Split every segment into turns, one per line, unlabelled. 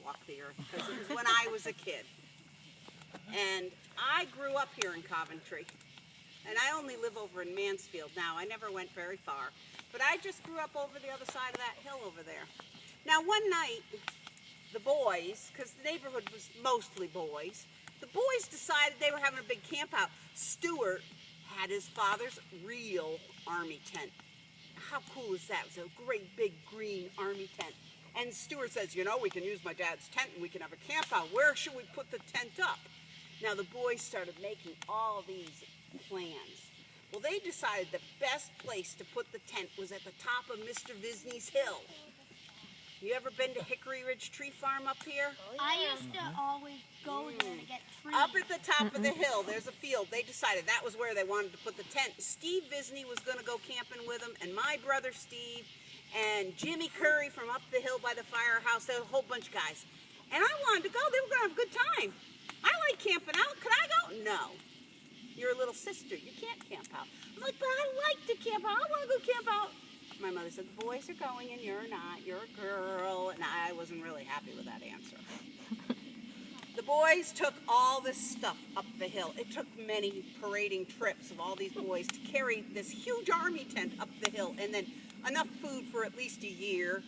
walk the earth, because it was when I was a kid. And I grew up here in Coventry. And I only live over in Mansfield now. I never went very far. But I just grew up over the other side of that hill over there. Now one night, the boys, because the neighborhood was mostly boys, the boys decided they were having a big camp out. Stuart had his father's real army tent. How cool is that? It was a great big green army tent. And Stuart says, you know, we can use my dad's tent and we can have a camp out. Where should we put the tent up? Now the boys started making all these plans. Well, they decided the best place to put the tent was at the top of Mr. Visney's hill. You ever been to Hickory Ridge Tree Farm up here?
I used to always go there to get trees.
Up at the top of the hill, there's a field. They decided that was where they wanted to put the tent. Steve Visney was going to go camping with them, and my brother Steve, and Jimmy Curry from up the hill by the firehouse. There was a whole bunch of guys. And I wanted to go. They were going to have a good time. I like camping out. Could I go? No. You're a little sister. You can't camp out. I'm like, but I like to camp out. I want to go camp out. My mother said, the boys are going and you're not. You're a girl. And I wasn't really happy with that answer. The boys took all this stuff up the hill. It took many parading trips of all these boys to carry this huge army tent up the hill, and then enough food for at least a year,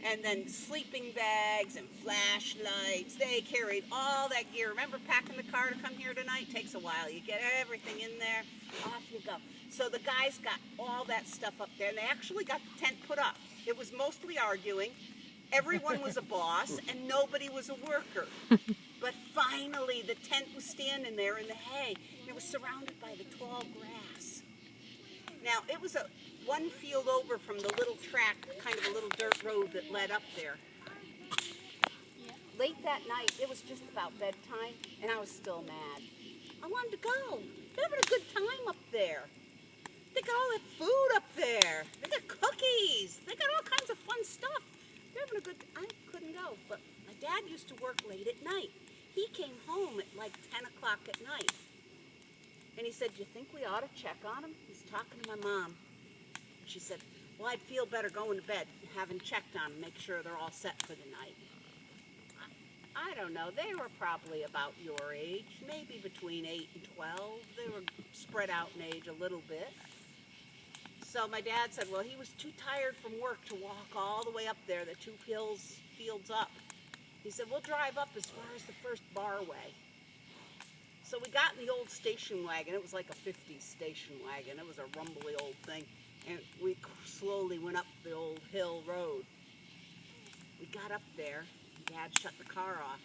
and then sleeping bags and flashlights. They carried all that gear. Remember packing the car to come here tonight? Takes a while. You get everything in there, off you go. So the guys got all that stuff up there, and they actually got the tent put up. It was mostly arguing. Everyone was a boss, and nobody was a worker. But finally, the tent was standing there in the hay, and it was surrounded by the tall grass. Now, it was one field over from the little track, kind of a little dirt road that led up there. Late that night, it was just about bedtime, and I was still mad. I wanted to go. They're having a good time up there. They got all that food up there. They got cookies. They got all kinds of fun stuff. They're having a good time. I couldn't go, but my dad used to work late at night. He came home at like 10 o'clock at night. And he said, do you think we ought to check on him? He's talking to my mom. She said, well, I'd feel better going to bed, having checked on them, make sure they're all set for the night. I don't know. They were probably about your age, maybe between 8 and 12. They were spread out in age a little bit. So my dad said, well, he was too tired from work to walk all the way up there, the 2 fields up. He said, we'll drive up as far as the first barway. So we got in the old station wagon. It was like a 50s station wagon. It was a rumbly old thing. And we slowly went up the old hill road. We got up there. Dad shut the car off.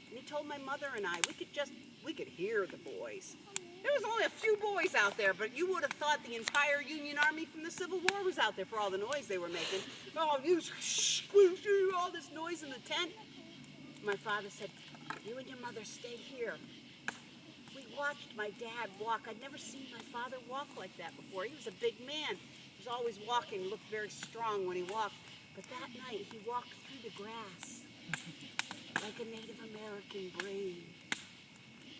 And he told my mother and I, we could hear the boys. There was only a few boys out there, but you would have thought the entire Union Army from the Civil War was out there for all the noise they were making. Oh, all this noise in the tent. My father said, you and your mother stay here. We watched my dad walk. I'd never seen my father walk like that before. He was a big man. He was always walking, looked very strong when he walked. But that night, he walked through the grass like a Native American brave,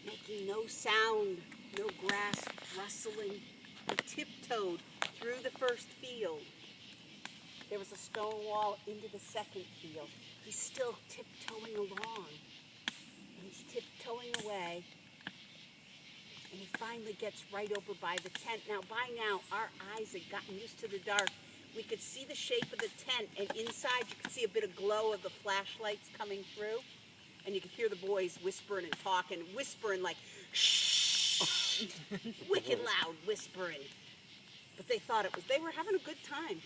making no sound, no grass rustling. He tiptoed through the first field. There was a stone wall into the second field. He's still tiptoeing along. And he's tiptoeing away. And he finally gets right over by the tent. Now, by now, our eyes had gotten used to the dark. We could see the shape of the tent, and inside you could see a bit of glow of the flashlights coming through. And you could hear the boys whispering and talking, whispering like, shh, wicked loud whispering. But they thought they were having a good time.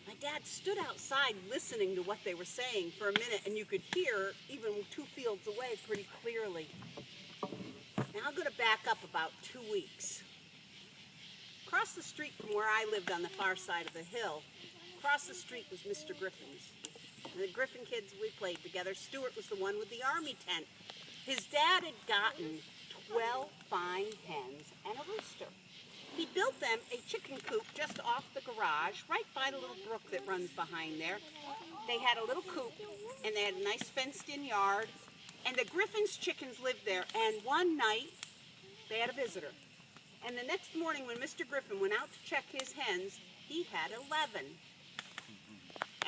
My dad stood outside listening to what they were saying for a minute, and you could hear, even 2 fields away, pretty clearly. Now I'm going to back up about 2 weeks. Across the street from where I lived on the far side of the hill, across the street was Mr. Griffin's. And the Griffin kids, we played together. Stuart was the one with the army tent. His dad had gotten 12 fine hens and a rooster. He built them a chicken coop just off the garage, right by the little brook that runs behind there. They had a little coop, and they had a nice fenced-in yard, and the Griffin's chickens lived there. And one night, they had a visitor. And the next morning, when Mr. Griffin went out to check his hens, he had 11.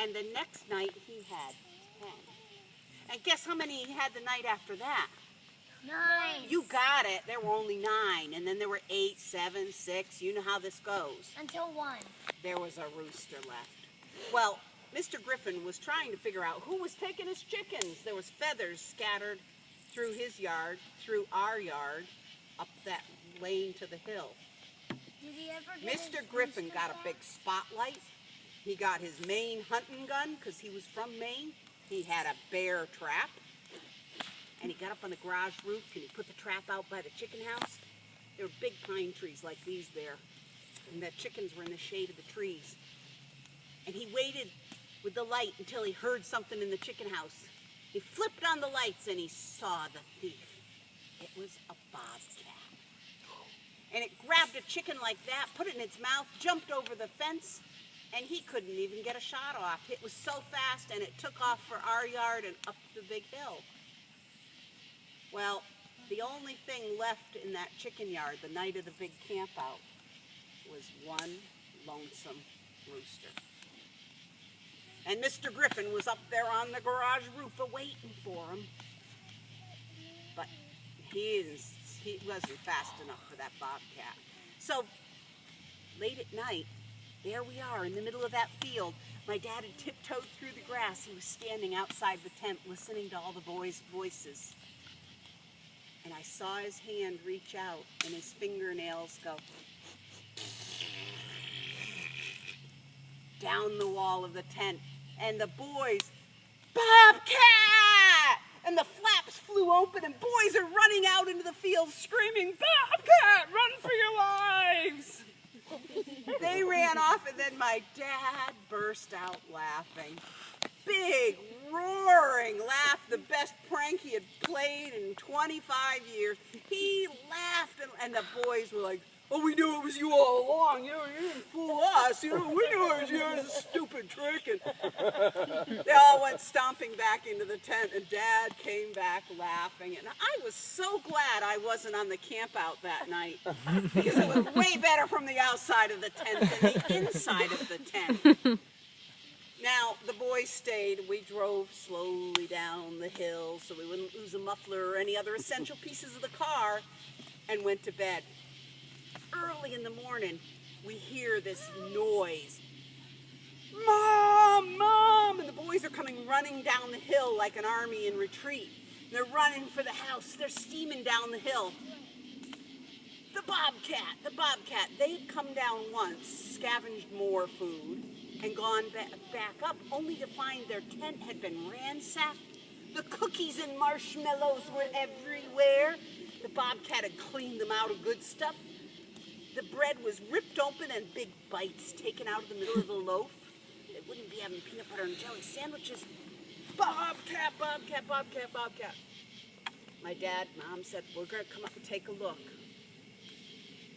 And the next night, he had 10. guess how many he had the night after that?
9.
You got it. There were only 9, and then there were 8, 7, 6. You know how this goes.
Until 1.
There was a rooster left. Well, Mr. Griffin was trying to figure out who was taking his chickens. There was feathers scattered through his yard, through our yard, up that lane to the hill.
Did he ever get
Mr.
his
Griffin
rooster
got a
back?
big spotlight. He got his Maine hunting gun because he was from Maine. He had a bear trap. And he got up on the garage roof and he put the trap out by the chicken house. There were big pine trees like these there. And the chickens were in the shade of the trees. And he waited with the light until he heard something in the chicken house. He flipped on the lights and he saw the thief. It was a bobcat. And it grabbed a chicken like that, put it in its mouth, jumped over the fence, and he couldn't even get a shot off. It was so fast and it took off for our yard and up the big hill. Well, the only thing left in that chicken yard the night of the big campout was one lonesome rooster. And Mr. Griffin was up there on the garage roof waiting for him. But he wasn't fast enough for that bobcat. So late at night, there we are in the middle of that field. My dad had tiptoed through the grass. He was standing outside the tent listening to all the boys' voices. And I saw his hand reach out and his fingernails go down the wall of the tent. And the boys, "Bobcat!" And the flaps flew open and boys are running out into the field screaming, "Bobcat, run for your lives!" They ran off and then my dad burst out laughing. Big, roaring laugh, the best prank he had played in 25 years. He laughed and the boys were like, "Oh, we knew it was you all along. You didn't fool us. We knew it was you. It was a stupid trick." And they all went stomping back into the tent and Dad came back laughing. And I was so glad I wasn't on the campout that night because it was way better from the outside of the tent than the inside of the tent. Now, the boys stayed. We drove slowly down the hill so we wouldn't lose a muffler or any other essential pieces of the car and went to bed. Early in the morning, we hear this noise. "Mom, Mom!" And the boys are coming running down the hill like an army in retreat. They're running for the house. They're steaming down the hill. The bobcat. They'd come down once, scavenged more food, and gone back up, only to find their tent had been ransacked. The cookies and marshmallows were everywhere. The bobcat had cleaned them out of good stuff. The bread was ripped open and big bites taken out of the middle of the loaf. They wouldn't be having peanut butter and jelly sandwiches. Bobcat, Bobcat, Bobcat, Bobcat. My dad, Mom said, "We're going to come up and take a look."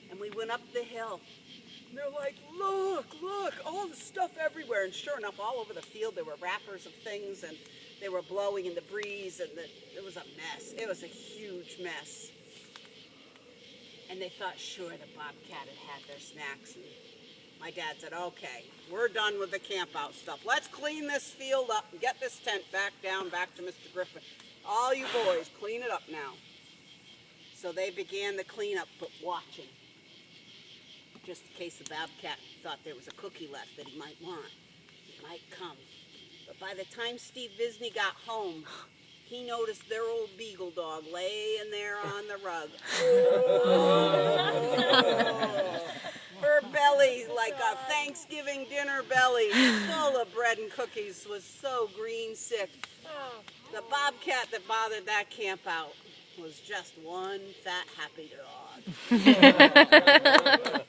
And we went up the hill. And they're like, look, all the stuff everywhere. And sure enough, all over the field there were wrappers of things and they were blowing in the breeze and it was a mess. It was a huge mess. And they thought, sure, the bobcat had their snacks. And my dad said, "Okay, we're done with the campout stuff. Let's clean this field up and get this tent back to Mr. Griffin. All you boys, clean it up now." So they began the cleanup, but watching. Just in case the bobcat thought there was a cookie left that he might want. He might come. But by the time Steve Visney got home, he noticed their old beagle dog laying there on the rug. Her belly, like a Thanksgiving dinner belly, full of bread and cookies, was so green sick. The bobcat that bothered that campout was just one fat happy dog.